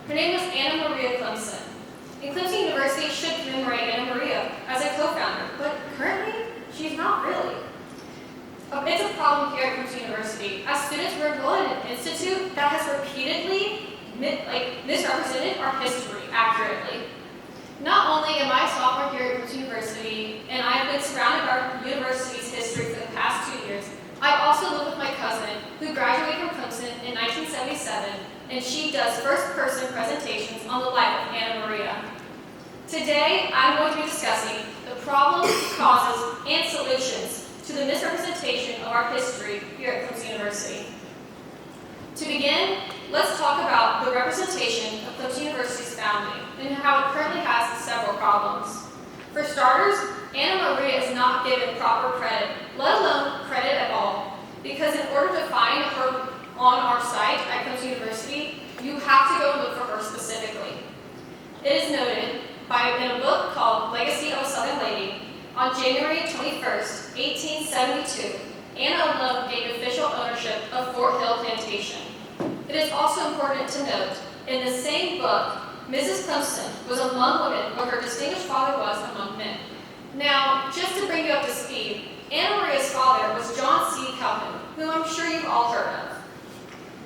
Her name was Anna Maria Clemson. And Clemson University should commemorate Anna Maria as a co-founder, but currently, she's not really. It's a problem here at Clemson University, as students were enrolled in an institute that has repeatedly misrepresented our history accurately. Not only am I a sophomore here at Clemson University, and I have been surrounded by our university's history for the past 2 years, I also live with my cousin, who graduated from Clemson in 1977, and she does first-person presentations on the life of Anna Maria. Today, I'm going to be discussing the problems, causes, and solutions to the misrepresentation of our history here at Clemson University. To begin, let's talk about the representation of Clemson University's founding and how it currently has several problems. For starters, Anna Maria is not given proper credit, let alone credit at all, because in order to find her on our site at Clemson University, you have to go and look for her specifically. It is noted in a book called Legacy of a Southern Lady, on January 21st, 1872, Anna alone gained official ownership of Fort Hill Plantation. It is also important to note, in the same book, Mrs. Clemson was among women where her distinguished father was among men. Now, just to bring you up to speed, Anna Maria's father was John C. Calhoun, whom I'm sure you've all heard of.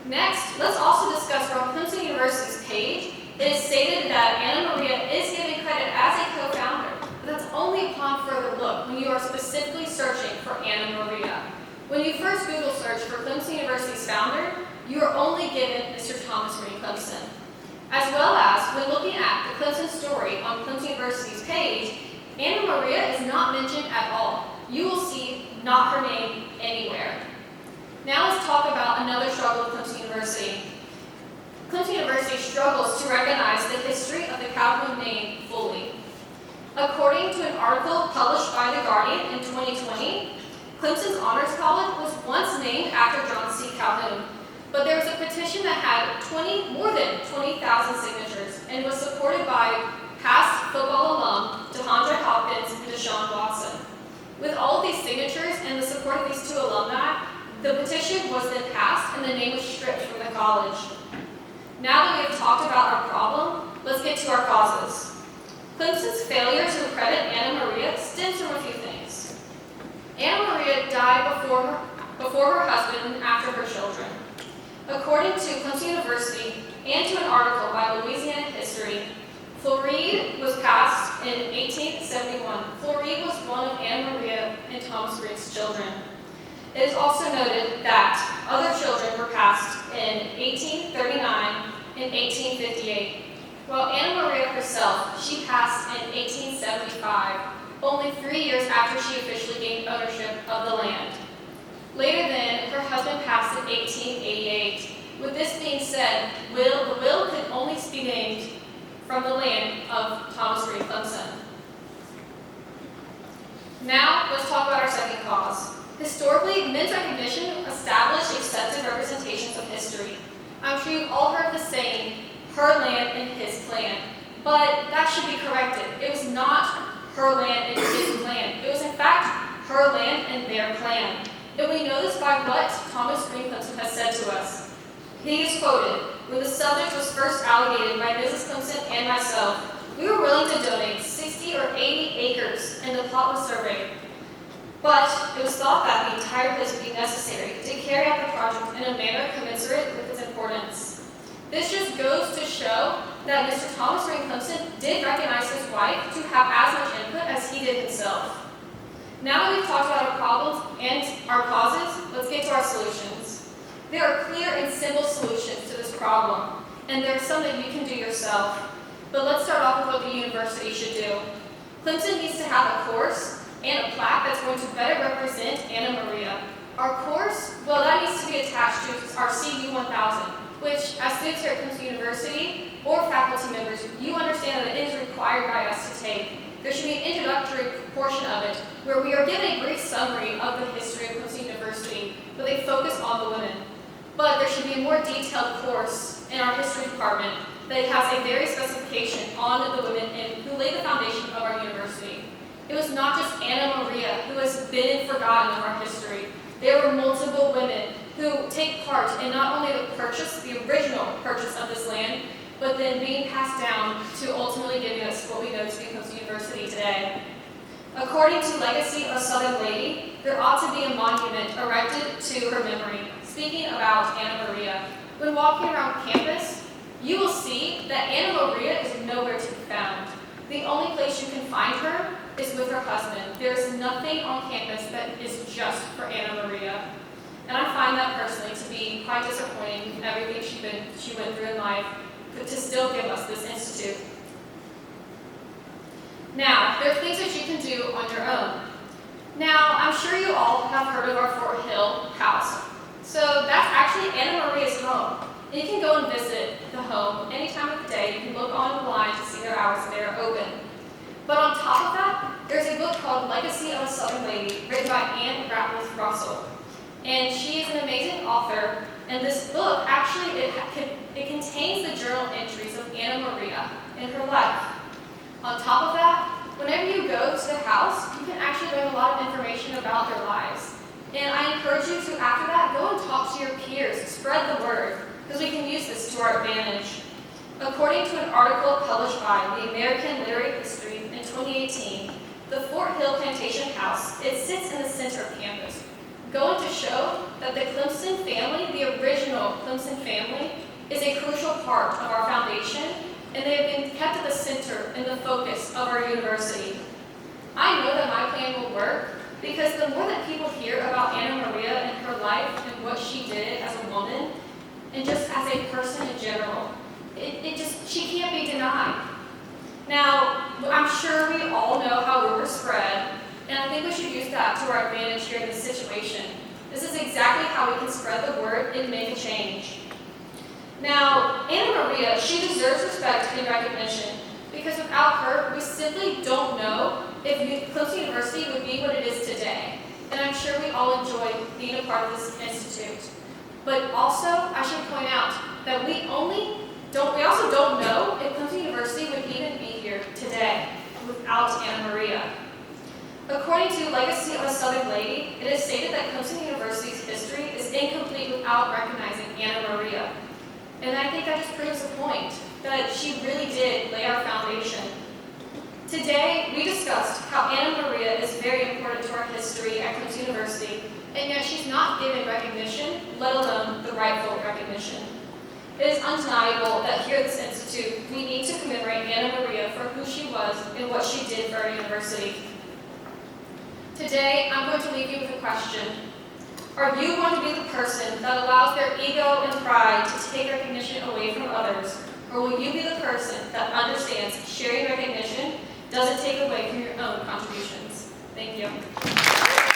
Next, let's also discuss where on Clemson University's page, it is stated that Anna Maria is given credit as a co-founder, but that's only upon further look when you are specifically searching for Anna Maria. When you first Google search for Clemson University's founder, you are only given Mr. Thomas Green Clemson. As well as, when looking at the Clemson story on Clemson University's page, Anna Maria is not mentioned at all. You will see not her name anywhere. Now let's talk about another struggle of Clemson University. Clemson University struggles to recognize the history of the Calhoun name fully. According to an article published by The Guardian in 2020, Clemson's Honors College was once named after John C. Calhoun, but there was a petition that had more than 20,000 signatures and was supported by past football alum DeAndre Hopkins and Deshaun Watson. With all of these signatures and the support of these two alumni, the petition was then passed and the name was stripped from the college. Now that we have talked about our problem, let's get to our causes. Clemson's failure to credit Anna Maria stems from a few things. Anna Maria died before her husband and after her children. According to Clemson University and to an article by Louisiana History, Floride was passed in 1871. Floride was one of Anna Maria and Thomas Green's children. It is also noted that other children were passed in 1839 and 1858, while Anna Maria herself, she passed in 1875, only 3 years after she officially gained ownership of the land. Later then, her husband passed in 1888. With this being said, the will could only be named from the land of Thomas Green Clemson. Now, let's talk about our second cause. Historically, men's recognition established accepted representations of history. I'm sure you've all heard the saying, her land and his plan, but that should be corrected. It was not her land and his plan. It was in fact her land and their plan. And we know this by what Thomas Green Clemson has said to us. He is quoted, "When the subject was first allocated by Mrs. Clemson and myself, we were willing to donate 60 or 80 acres, and the plot was surveyed. But it was thought that the entire place would be necessary to carry out the project in a manner commensurate with its importance." This just goes to show that Mr. Thomas Green Clemson did recognize his wife to have as much input as he did himself. Now that we've talked about our problems and our causes, let's get to our solutions. There are clear and simple solutions to this problem, and there are some that you can do yourself. But let's start off with what the university should do. Clemson needs to have a course and a plaque that's going to better represent Anna Maria. Our course, well, that needs to be attached to our CU 1000, which as students here at Clemson University or faculty members, you understand that it is required by us to take. There should be an introductory portion of it where we are given a brief summary of the history of Clemson University, but they focus on the women. But there should be a more detailed course in our history department that has a very specification on the women and who laid the foundation of our university. It was not just Anna Maria who has been forgotten in our history. There were multiple women who take part in not only the original purchase of this land, but then being passed down to ultimately giving us what we know to be Costa University today. According to Legacy of a Southern Lady, there ought to be a monument erected to her memory. Speaking about Anna Maria, when walking around campus, you will see that Anna Maria is nowhere to be found. The only place you can find her is with her husband. There is nothing on campus that is just for Anna Maria. And I find that personally to be quite disappointing in everything she went through in life, but to still give us this institute. Now, there are things that you can do on your own. Now, I'm sure you all have heard of our Fort Hill house. So that's actually Anna Maria's home. And you can go and visit the home any time of the day. You can look online to see their hours that they are open. But on top of that, there's a book called Legacy of a Southern Lady, written by Anne Ratliff Russell. And she is an amazing author. And this book, actually, it contains the journal entries of Anna Maria in her life. On top of that, whenever you go to the house, you can actually learn a lot of information about their lives. And I encourage you to, after that, go and talk to your peers, spread the word, because we can use this to our advantage. According to an article published by the American Literary History in 2018, the Fort Hill Plantation House, it sits in the center of campus, going to show that the Clemson family, the original Clemson family, is a crucial part of our foundation, and they have been kept at the center and the focus of our university. I know that my plan will work because the more that people hear about Anna Maria and her life and what she did as a woman, and just as a person in general, she can't be denied. Now, I'm sure we all know how rumors spread, and I think we should use that to our advantage here in this situation. This is exactly how we can spread the word and make a change. Now, Anna Maria, she deserves respect and recognition because without her, we simply don't know if Costa University would be what it is today. And I'm sure we all enjoy being a part of this institute. But also, I should point out that we also don't know if Costa University would even be here today without Anna Maria. According to Legacy of a Southern Lady, it is stated that Costa University's history is incomplete without recognizing Anna Maria. And I think that just proves the point, that she really did lay our foundation. Today, we discussed how Anna Maria is very important to our history at Costa University, and yet she's not given recognition, let alone the rightful recognition. It is undeniable that here at this institute, we need to commemorate Anna Maria for who she was and what she did for our university. Today, I'm going to leave you with a question. Are you going to be the person that allows their ego and pride to take recognition away from others? Or will you be the person that understands sharing recognition doesn't take away from your own contributions? Thank you.